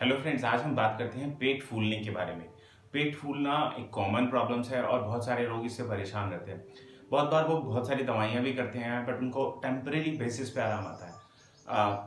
Hello friends, आज हम बात करते हैं पेट फूलने के बारे में। पेट फूलना एक कॉमन प्रॉब्लम्स है और बहुत सारे लोग इससे परेशान रहते हैं। बहुत बार वो बहुत सारी दवाइयाँ भी करते हैं बट उनको टेम्परेरी बेसिस पे आराम आता है।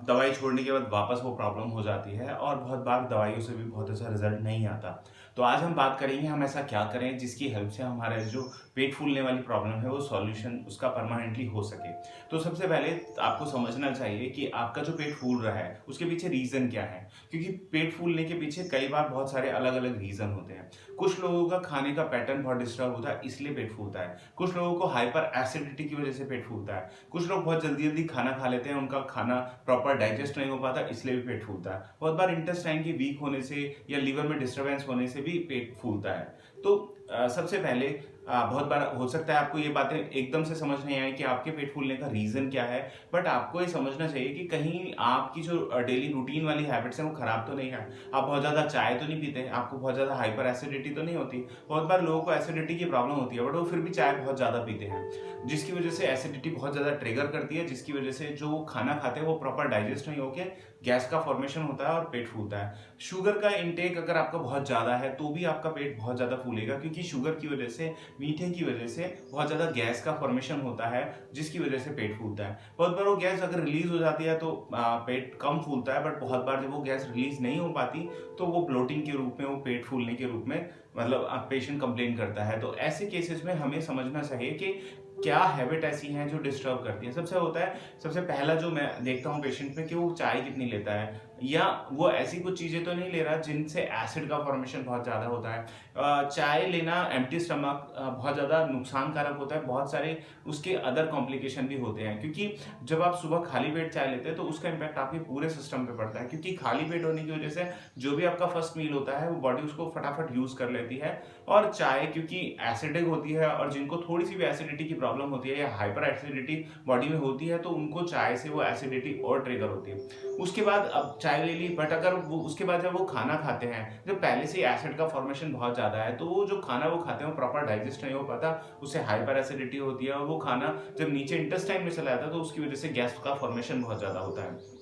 दवाई छोड़ने के बाद वापस वो प्रॉब्लम हो जाती है और बहुत बार दवाइयों से भी बहुत अच्छा रिजल्ट नहीं आता। तो आज हम बात करेंगे हम ऐसा क्या करें जिसकी हेल्प से हमारा जो पेट फूलने वाली प्रॉब्लम है वो सॉल्यूशन उसका परमानेंटली हो सके। तो सबसे पहले आपको समझना चाहिए कि आपका जो पेट फूल रहा है उसके पीछे रीज़न क्या है, क्योंकि पेट फूलने के पीछे कई बार बहुत सारे अलग अलग रीज़न होते हैं। कुछ लोगों का खाने का पैटर्न बहुत डिस्टर्ब होता है इसलिए पेट फूलता है। कुछ लोगों को हाइपर एसिडिटी की वजह से पेट फूलता है। कुछ लोग बहुत जल्दी जल्दी खाना खा लेते हैं, उनका खाना प्रॉपर डाइजेस्ट नहीं हो पाता इसलिए भी पेट फूलता है। बहुत बार इंटेस्टाइन के वीक होने से या लीवर में डिस्टर्बेंस होने से भी पेट फूलता है। तो सबसे पहले बहुत बार हो सकता है आपको ये बातें एकदम से समझ नहीं आए कि आपके पेट फूलने का रीज़न क्या है, बट आपको ये समझना चाहिए कि कहीं आपकी जो डेली रूटीन वाली हैबिट्स हैं वो खराब तो नहीं है। आप बहुत ज़्यादा चाय तो नहीं पीते, आपको बहुत ज़्यादा हाइपर एसिडिटी तो नहीं होती। बहुत बार लोगों को एसिडिटी की प्रॉब्लम होती है बट वो फिर भी चाय बहुत ज़्यादा पीते हैं, जिसकी वजह से एसिडिटी बहुत ज़्यादा ट्रिगर करती है, जिसकी वजह से जो खाना खाते हैं वो प्रॉपर डाइजेस्ट नहीं होकर गैस का फॉर्मेशन होता है और पेट फूलता है। शुगर का इंटेक अगर आपका बहुत ज़्यादा है तो भी आपका पेट बहुत ज़्यादा फूलेगा, क्योंकि शुगर की वजह से, मीठे की वजह से बहुत ज़्यादा गैस का फॉर्मेशन होता है, जिसकी वजह से पेट फूलता है। बहुत बार वो गैस अगर रिलीज हो जाती है तो पेट कम फूलता है, बट बहुत बार जब वो गैस रिलीज नहीं हो पाती तो वो ब्लोटिंग के रूप में, वो पेट फूलने के रूप में मतलब पेशेंट कंप्लेन करता है। तो ऐसे केसेस में हमें समझना चाहिए कि क्या हैबिट ऐसी हैं जो डिस्टर्ब करती हैं। सबसे पहला जो मैं देखता हूँ पेशेंट में कि वो चाय कितनी लेता है, या वो ऐसी कुछ चीज़ें तो नहीं ले रहा जिनसे एसिड का फॉर्मेशन बहुत ज़्यादा होता है। चाय लेना एम्प्टी स्टमक बहुत ज़्यादा नुकसानकारक होता है। बहुत सारे उसके अदर कॉम्प्लिकेशन भी होते हैं, क्योंकि जब आप सुबह खाली पेट चाय लेते हैं तो उसका इम्पैक्ट आपके पूरे सिस्टम पे पड़ता है, क्योंकि खाली पेट होने की वजह से जो भी आपका फर्स्ट मील होता है वो बॉडी उसको फटाफट यूज़ कर लेती है। और चाय क्योंकि एसिडिक होती है और जिनको थोड़ी सी भी एसिडिटी की प्रॉब्लम होती है या हाइपर एसिडिटी बॉडी में होती है तो उनको चाय से वो एसिडिटी और ट्रिगर होती है। उसके बाद अब चाय ले ली, बट अगर वो उसके बाद जब वो खाना खाते हैं, जब पहले से एसिड का फॉर्मेशन बहुत ज़्यादा है तो वो जो खाना वो खाते हैं वो प्रॉपर डाइजेस्ट नहीं हो पाता, उससे हाइपर एसिडिटी होती है और वो खाना जब नीचे इंटेस्टाइन में चला जाता है तो उसकी वजह से गैस का फॉर्मेशन बहुत ज़्यादा होता है।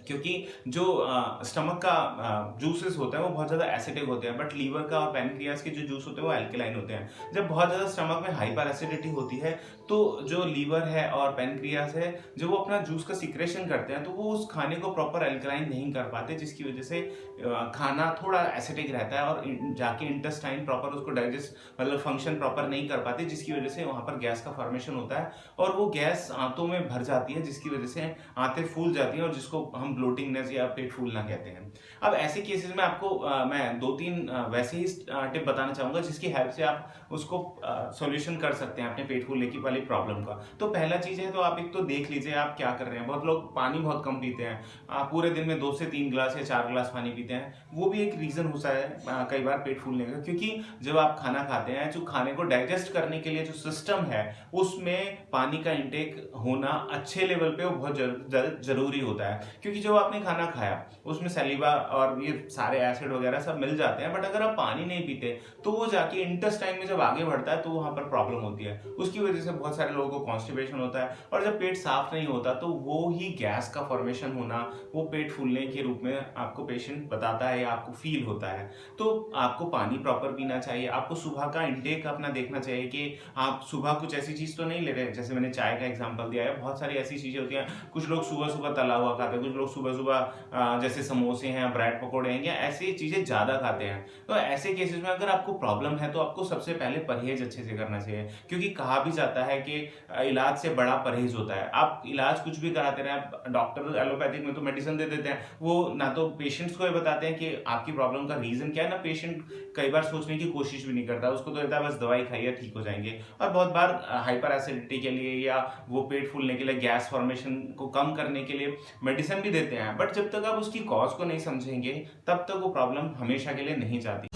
क्योंकि जो स्टमक का जूसेस होते हैं वो बहुत ज़्यादा एसिडिक होते हैं, बट लीवर का और पैनक्रियास के जो जूस होते हैं वो एल्कलाइन होते हैं। जब बहुत ज़्यादा स्टमक में हाइपर एसिडिटी होती है तो जो लीवर है और पैनक्रियास है, जब वो अपना जूस का सिक्रेशन करते हैं तो वो उस खाने को प्रॉपर एल्कलाइन नहीं कर पाते, जिसकी वजह से खाना थोड़ा एसिडिक रहता है और जाके इंटेस्टाइन प्रॉपर उसको डाइजेस्ट मतलब फंक्शन प्रॉपर नहीं कर पाते, जिसकी वजह से वहाँ पर गैस का फॉर्मेशन होता है और वो गैस आंतों में भर जाती है, जिसकी वजह से आंतें फूल जाती हैं और जिसको हम ब्लोटिंगनेस या पेट फूलना कहते हैं। अब ऐसे केसेस में आपको मैं 2-3 वैसे ही टिप बताना चाहूँगा जिसकी हेल्प से आप उसको सॉल्यूशन कर सकते हैं अपने पेट फूलने की वाली प्रॉब्लम का। तो पहला चीज़ है, तो आप एक तो देख लीजिए आप क्या कर रहे हैं। बहुत लोग पानी बहुत कम पीते हैं, पूरे दिन में 2 से 3 ग्लास या 4 ग्लास पानी पीते हैं। वो भी एक रीज़न होता है कई बार पेट फूलने का, क्योंकि जब आप खाना खाते हैं, जो खाने को डाइजेस्ट करने के लिए जो सिस्टम है उसमें पानी का इंटेक होना अच्छे लेवल पे वो बहुत ज़रूरी होता है, क्योंकि जो आपने खाना खाया उसमें सलीवा और ये सारे एसिड वगैरह सब मिल जाते हैं, बट अगर आप पानी नहीं पीते तो वो जाके इंटेस्टाइन में जब आगे बढ़ता है तो वहाँ पर प्रॉब्लम होती है। उसकी वजह से बहुत सारे लोगों को कॉन्स्टिपेशन होता है और जब पेट साफ नहीं होता तो वो ही गैस का फॉर्मेशन होना, वो पेट फूलने के रूप में आपको पेशेंट बताता है या आपको फील होता है। तो आपको पानी प्रॉपर पीना चाहिए। आपको सुबह का इंटेक अपना देखना चाहिए कि आप सुबह कुछ ऐसी चीज़ तो नहीं ले रहे, जैसे मैंने चाय का एग्जांपल दिया है, बहुत सारी ऐसी चीज़ें होती हैं। कुछ लोग सुबह सुबह तला हुआ खाते हैं, कुछ लोग सुबह सुबह जैसे समोसे हैं, ब्रेड पकौड़े हैं, या ऐसी चीज़ें ज़्यादा खाते हैं। तो ऐसे केसेस में अगर आपको प्रॉब्लम है तो आपको सबसे पहले परहेज अच्छे से करना चाहिए, क्योंकि कहा भी जाता है कि इलाज से बड़ा परहेज होता है। आप इलाज कुछ भी कराते रहें, डॉक्टर एलोपैथिक में तो मेडिसिन दे देते हैं, वो ना तो पेशेंट्स को ये बताते हैं कि आपकी प्रॉब्लम का रीज़न क्या है, ना पेशेंट कई बार सोचने की कोशिश भी नहीं करता, उसको तो रहता है बस दवाई खाइए ठीक हो जाएंगे। और बहुत बार हाइपर एसिडिटी के लिए या वो पेट फूलने के लिए, गैस फॉर्मेशन को कम करने के लिए मेडिसिन भी देते हैं, बट जब तक आप उसकी कॉज को नहीं समझेंगे तब तक वो प्रॉब्लम हमेशा के लिए नहीं जाती।